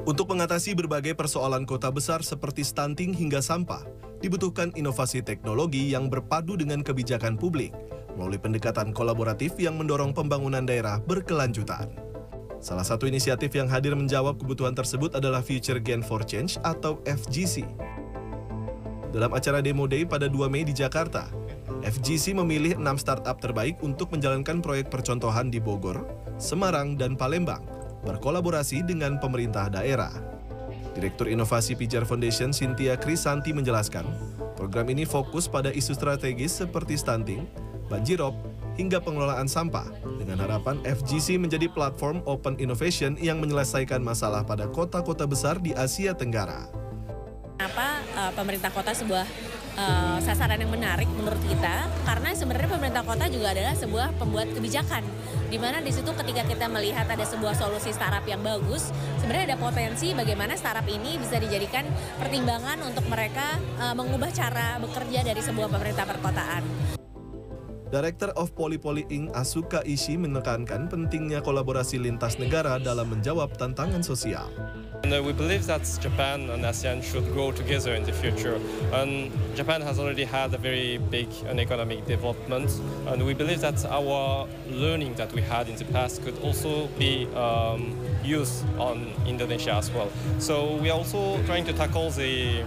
Untuk mengatasi berbagai persoalan kota besar seperti stunting hingga sampah, dibutuhkan inovasi teknologi yang berpadu dengan kebijakan publik melalui pendekatan kolaboratif yang mendorong pembangunan daerah berkelanjutan. Salah satu inisiatif yang hadir menjawab kebutuhan tersebut adalah Future Gain for Change atau FGC. Dalam acara Demo Day pada 2 Mei di Jakarta, FGC memilih 6 startup terbaik untuk menjalankan proyek percontohan di Bogor, Semarang, dan Palembang, berkolaborasi dengan pemerintah daerah. Direktur Inovasi Pijar Foundation Cynthia Krisanti menjelaskan, program ini fokus pada isu strategis seperti stunting, banjirop, hingga pengelolaan sampah, dengan harapan FGC menjadi platform open innovation yang menyelesaikan masalah pada kota-kota besar di Asia Tenggara. Kenapa pemerintah kota sebuah sasaran yang menarik menurut kita, karena sebenarnya pemerintah kota juga adalah sebuah pembuat kebijakan, di mana di situ ketika kita melihat ada sebuah solusi startup yang bagus, sebenarnya ada potensi bagaimana startup ini bisa dijadikan pertimbangan untuk mereka mengubah cara bekerja dari sebuah pemerintah perkotaan. Director of Polypoly Inc. Asuka Ishii menekankan pentingnya kolaborasi lintas negara dalam menjawab tantangan sosial. And we believe that Japan and ASEAN should grow together in the future. And Japan has already had a very big economic development, and we believe that our learning that we had in the past could also be used on Indonesia as well. So we are also trying to tackle the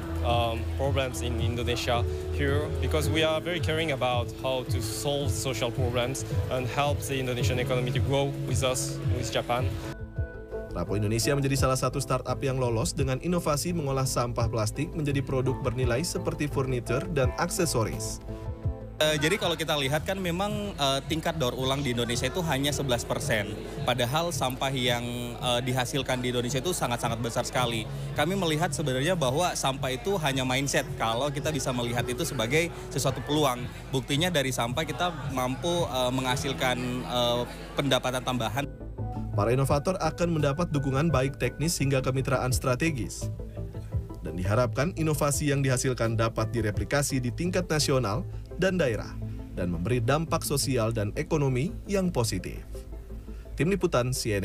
problems in Indonesia here because we are very caring about how to solve social problems and help the Indonesian economy to grow with us, with Japan. Rapo Indonesia menjadi salah satu startup yang lolos dengan inovasi mengolah sampah plastik menjadi produk bernilai seperti furniture dan aksesoris. Jadi kalau kita lihat kan memang tingkat daur ulang di Indonesia itu hanya 11%. Padahal sampah yang dihasilkan di Indonesia itu sangat-sangat besar sekali. Kami melihat sebenarnya bahwa sampah itu hanya mindset kalau kita bisa melihat itu sebagai sesuatu peluang. Buktinya dari sampah kita mampu menghasilkan pendapatan tambahan. Para inovator akan mendapat dukungan baik teknis hingga kemitraan strategis. Dan diharapkan inovasi yang dihasilkan dapat direplikasi di tingkat nasional dan daerah dan memberi dampak sosial dan ekonomi yang positif. Tim Liputan CNN.